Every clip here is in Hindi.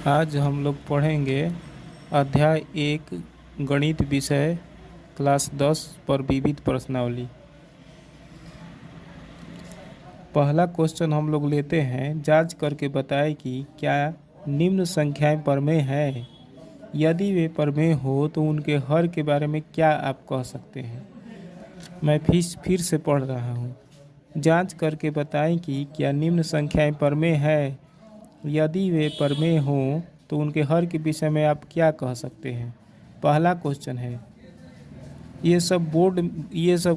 आज हम लोग पढ़ेंगे अध्याय 1 गणित विषय क्लास 10 पर विविध प्रश्नावली। पहला क्वेश्चन हम लोग लेते हैं, जांच करके बताएं कि क्या निम्न संख्याएं प्रमेय हैं। यदि वे प्रमेय हो तो उनके हर के बारे में क्या आप कह सकते हैं। मैं फिर से पढ़ रहा हूँ। जांच करके बताएं कि क्या निम्न संख्याएं प्रमेय हैं। यदि वे प्रमेय हों तो उनके हर के विषय में आप क्या कह सकते हैं। पहला क्वेश्चन है। ये सब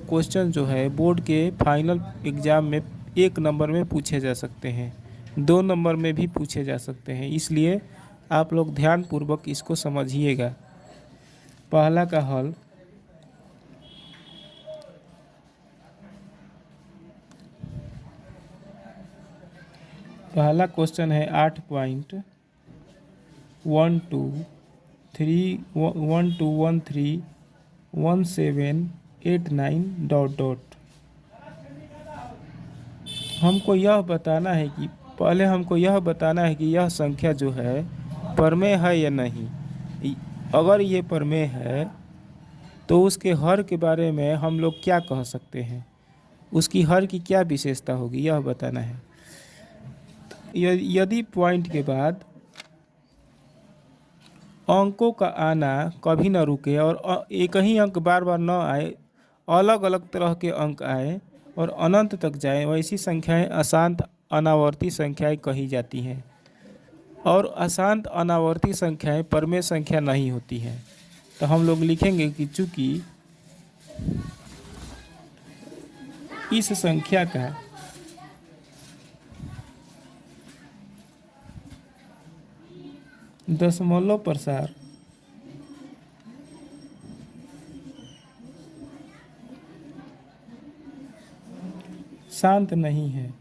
क्वेश्चन जो है बोर्ड के फाइनल एग्ज़ाम में 1 नंबर में पूछे जा सकते हैं, 2 नंबर में भी पूछे जा सकते हैं, इसलिए आप लोग ध्यानपूर्वक इसको समझिएगा। पहला का हल। पहला क्वेश्चन है 8.12131789 ... हमको यह बताना है कि यह संख्या जो है प्रमेय है या नहीं। अगर ये प्रमेय है तो उसके हर के बारे में हम लोग क्या कह सकते हैं, उसकी हर की क्या विशेषता होगी, यह बताना है। यदि पॉइंट के बाद अंकों का आना कभी न रुके और एक ही अंक बार बार न आए, अलग अलग तरह के अंक आए और अनंत तक जाए, वैसी संख्याएं अशांत अनावर्ती संख्याएं कही जाती हैं। और अशांत अनावर्ती संख्याएं प्रमेय संख्या नहीं होती हैं। तो हम लोग लिखेंगे कि चूंकि इस संख्या का दशमलव प्रसार शांत नहीं है,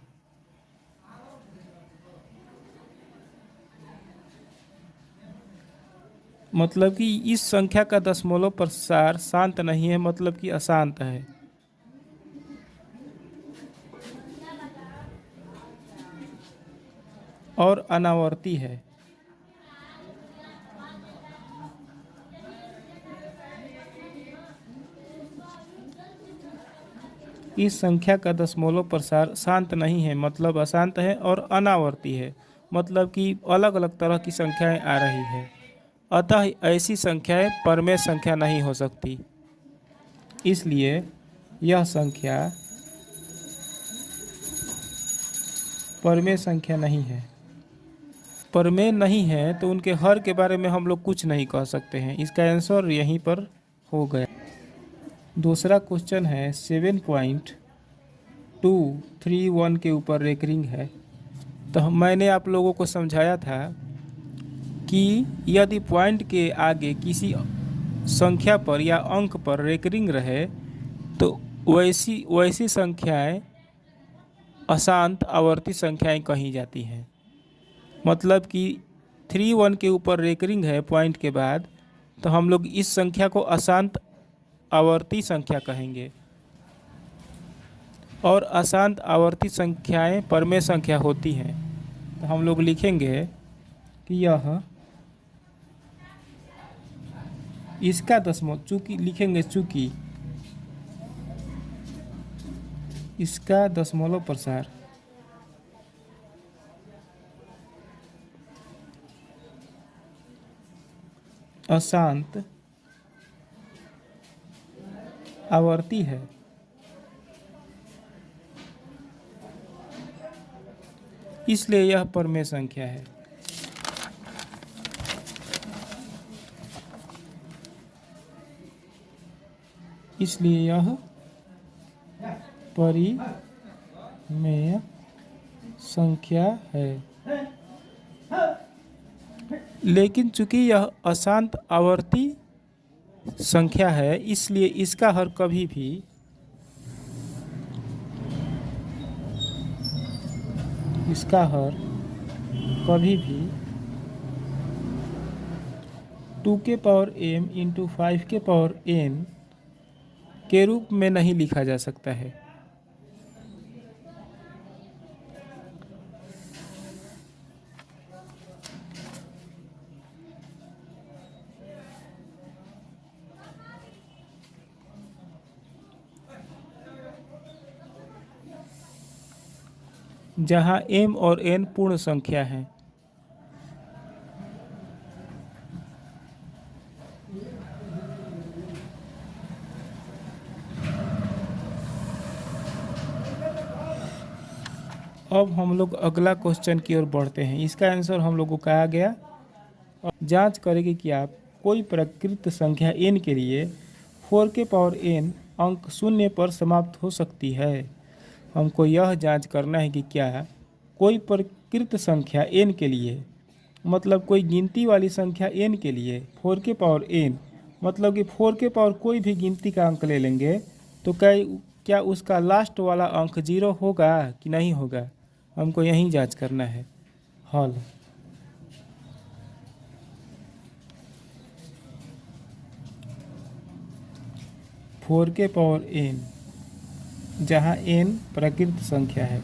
मतलब कि इस संख्या का दशमलव प्रसार शांत नहीं है, मतलब कि अशांत है। और अनावर्ती है। इस संख्या का दशमलव प्रसार शांत नहीं है, मतलब अशांत है, और अनावर्ती है, मतलब कि अलग अलग तरह की संख्याएं आ रही है। अतः ऐसी संख्याएं प्रमेय संख्या नहीं हो सकती। इसलिए यह संख्या प्रमेय संख्या नहीं है। प्रमेय नहीं है तो उनके हर के बारे में हम लोग कुछ नहीं कह सकते हैं। इसका आंसर यहीं पर हो गया। दूसरा क्वेश्चन है 7.231 के ऊपर रेकरिंग है। तो मैंने आप लोगों को समझाया था कि यदि पॉइंट के आगे किसी संख्या पर या अंक पर रेकरिंग रहे तो वैसी संख्याएं अशांत आवर्ती संख्याएं कही जाती हैं। मतलब कि 31 के ऊपर रेकरिंग है पॉइंट के बाद, तो हम लोग इस संख्या को अशांत आवर्ती संख्या कहेंगे। और अशांत आवर्ती संख्याएं प्रमेय संख्या होती हैं। तो हम लोग लिखेंगे कि यह इसका चूंकि इसका दशमलव प्रसार अशांत आवर्ती है, इसलिए यह प्रमेय संख्या है। इसलिए यह परिमेय संख्या है। लेकिन चूंकि यह अशांत आवर्ती संख्या है, इसलिए इसका हर कभी भी 2 के पावर m इंटू 5 के पावर n के रूप में नहीं लिखा जा सकता है। जहाँ m और n पूर्ण संख्या है। अब हम लोग अगला क्वेश्चन की ओर बढ़ते हैं। इसका आंसर हम लोग को कहा गया और जांच करेंगे कि आप कोई प्रकृत संख्या n के लिए 4 के पावर n अंक शून्य पर समाप्त हो सकती है। हमको यह जांच करना है कि क्या कोई प्रकृत संख्या n के लिए, मतलब कोई गिनती वाली संख्या n के लिए 4 के पावर n, मतलब कि 4 के पावर कोई भी गिनती का अंक ले लेंगे तो क्या उसका लास्ट वाला अंक 0 होगा कि नहीं होगा, हमको यही जांच करना है। हल 4 के पावर n, जहाँ n प्राकृत संख्या है,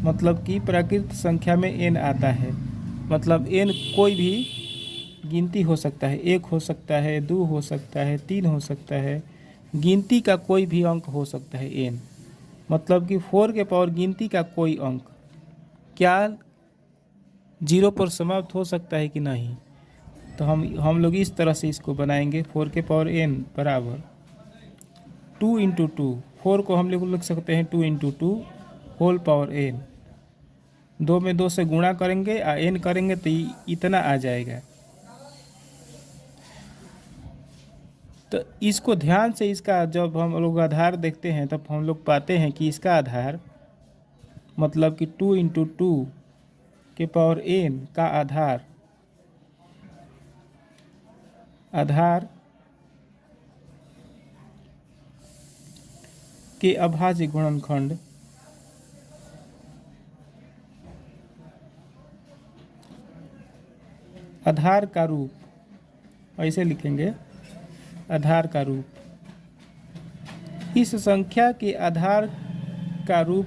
मतलब कि प्राकृत संख्या में n आता है, मतलब n कोई भी गिनती हो सकता है, 1 हो सकता है, 2 हो सकता है, 3 हो सकता है, गिनती का कोई भी अंक हो सकता है n, मतलब कि 4 के पावर गिनती का कोई अंक क्या 0 पर समाप्त हो सकता है कि नहीं। तो हम लोग इस तरह से इसको बनाएंगे। 4 के पावर n बराबर 2 इंटू 2, 4 को हम लोग लिख सकते हैं 2 इंटू 2 होल पावर n, 2 में 2 से गुणा करेंगे और n करेंगे तो इतना आ जाएगा। तो इसको ध्यान से, इसका जब हम लोग आधार देखते हैं तब हम लोग पाते हैं कि इसका आधार, मतलब कि 2 इंटू 2 के पावर n का आधार के अभाज्य गुणनखंड आधार का रूप, ऐसे लिखेंगे आधार का रूप, इस संख्या के आधार का रूप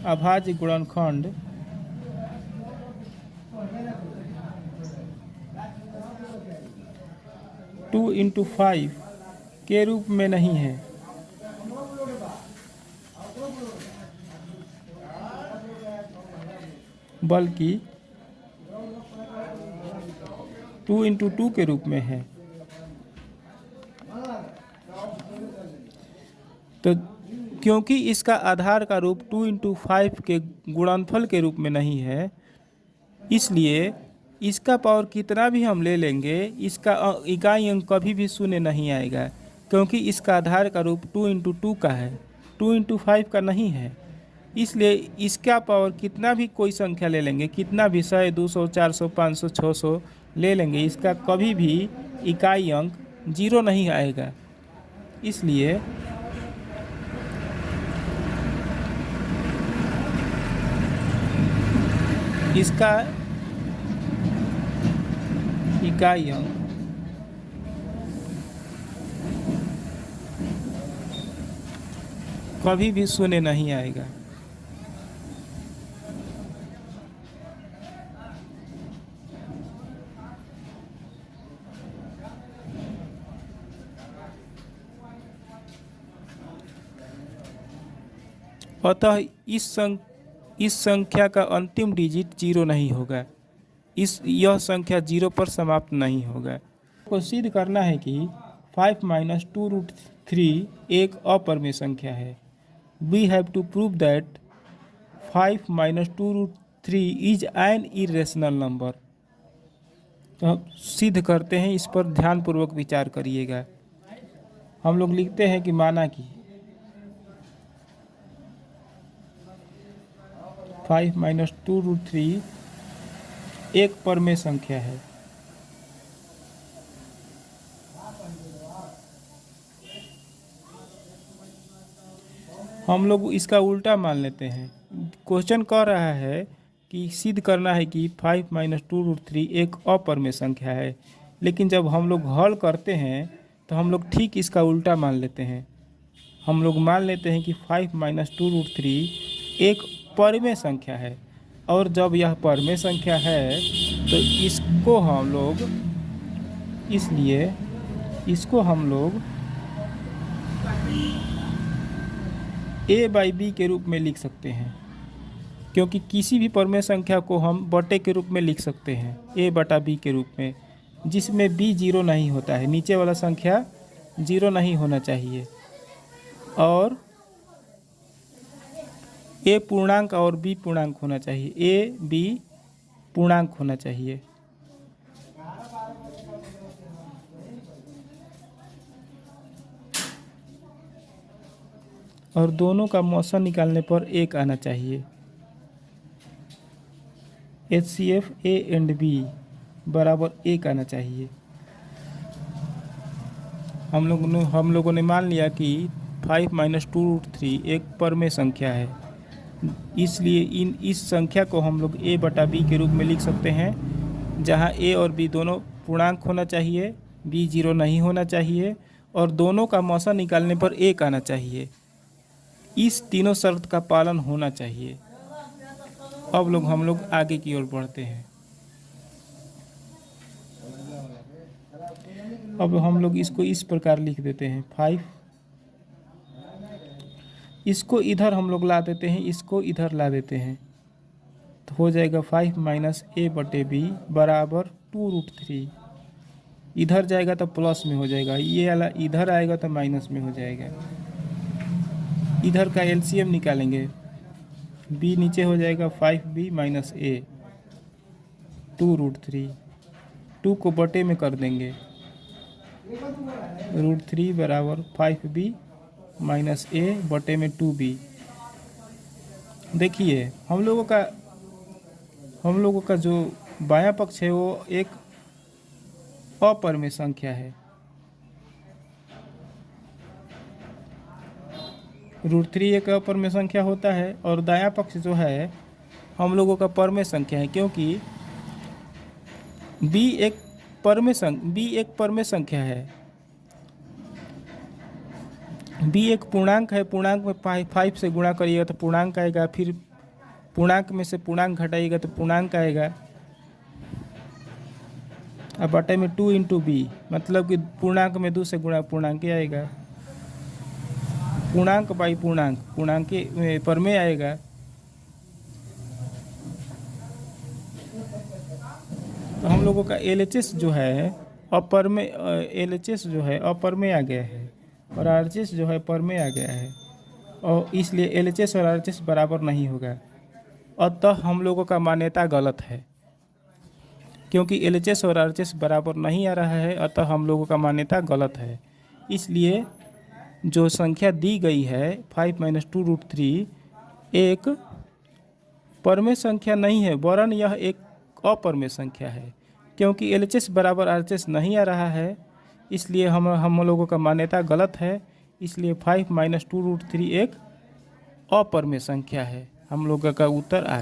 अभाज्य गुणनखंड टू इंटू 5 के रूप में नहीं है, बल्कि 2 इंटू 2 के रूप में है। तो क्योंकि इसका आधार का रूप 2 इंटू 5 के गुणनफल के रूप में नहीं है, इसलिए इसका पावर कितना भी हम ले लेंगे, इसका इकाई अंक कभी भी शून्य नहीं आएगा, क्योंकि इसका आधार का रूप 2 इंटू 2 का है, 2 इंटू 5 का नहीं है। इसलिए इसका पावर कितना भी कोई संख्या ले लेंगे, कितना भी 100, 200, 400, 500, 600 ले लेंगे, इसका कभी भी इकाई अंक 0 नहीं आएगा। इसलिए इसका इकाई अंक कभी भी शून्य नहीं आएगा। अतः इस संख्या का अंतिम डिजिट 0 नहीं होगा, यह संख्या 0 पर समाप्त नहीं होगा। को सिद्ध करना है कि 5 माइनस 2√3 एक अपरिमेय संख्या है। We have to prove that 5 minus 2√3 is an irrational number. तो हम सिद्ध करते हैं, इस पर ध्यानपूर्वक विचार करिएगा। हम लोग लिखते हैं कि माना कि 5 माइनस 2√3 एक परमेय संख्या है। हम लोग इसका उल्टा मान लेते हैं। क्वेश्चन कह रहा है कि सिद्ध करना है कि 5 माइनस 2√3 एक अपरमेय संख्या है, लेकिन जब हम लोग हल करते हैं तो हम लोग ठीक इसका उल्टा मान लेते हैं। हम लोग मान लेते हैं कि 5 माइनस 2√3 एक परमेय संख्या है, और जब यह परमेय संख्या है तो इसको हम लोग a बाई बी के रूप में लिख सकते हैं। क्योंकि किसी भी परमेय संख्या को हम बटे के रूप में लिख सकते हैं a बटा b के रूप में, जिसमें b जीरो नहीं होता है, नीचे वाला संख्या जीरो नहीं होना चाहिए और a पूर्णांक और b पूर्णांक होना चाहिए, a b पूर्णांक होना चाहिए। और दोनों का मौसा निकालने पर 1 आना चाहिए। HCF A एंड B बराबर 1 आना चाहिए। हम लोगों ने मान लिया कि 5 माइनस 2√3 एक परमेय संख्या है, इसलिए इस संख्या को हम लोग a बटा b के रूप में लिख सकते हैं, जहां a और b दोनों पूर्णांक होना चाहिए, b जीरो नहीं होना चाहिए और दोनों का मौसा निकालने पर 1 आना चाहिए। इस तीनों शर्त का पालन होना चाहिए। अब हम लोग आगे की ओर बढ़ते हैं। अब हम लोग इसको इस प्रकार लिख देते हैं 5, इसको इधर हम लोग ला देते हैं, इसको इधर ला देते हैं, तो हो जाएगा 5 माइनस a बटे b बराबर 2√3। इधर जाएगा तो प्लस में हो जाएगा, ये वाला इधर आएगा तो माइनस में हो जाएगा। इधर का एलसीएम निकालेंगे, b नीचे हो जाएगा 5b माइनस a 2√3, 2 को बटे में कर देंगे, √3 बराबर 5b माइनस a बटे में 2b। देखिए हम लोगों का जो बायां पक्ष है वो एक अपरमेय संख्या है, √3 एक अपरमेय संख्या होता है और दायां पक्ष जो है हम लोगों का परमेय संख्या है, क्योंकि b एक परमेय संख्या है। b एक पूर्णांक है, पूर्णांक में 5 से गुणा करिएगा तो पूर्णांक आएगा, फिर पूर्णांक में से पूर्णांक घटाइएगा तो पूर्णांक आएगा। अब बटे में 2 इंटू बी, मतलब कि पूर्णांक में 2 से गुणा पूर्णांक आएगा, पूर्णांक बाई पूर्णांक परमेय आएगा। तो हम लोगों का LHS जो है अपरमेय, LHS जो है अपरमेय आ गया है और RHS जो है परमेय आ गया है, और इसलिए LHS और RHS बराबर नहीं होगा। अतः हम लोगों का मान्यता गलत है, क्योंकि LHS और RHS बराबर नहीं आ रहा है, अतः हम लोगों का मान्यता गलत है। इसलिए जो संख्या दी गई है 5 माइनस 2√3 एक परमेय संख्या नहीं है, वरन यह एक अपरमेय संख्या है, क्योंकि LHS बराबर RHS नहीं आ रहा है, इसलिए हम लोगों का मान्यता गलत है। इसलिए 5 माइनस 2√3 एक अपरमेय संख्या है। हम लोगों का उत्तर आ गया।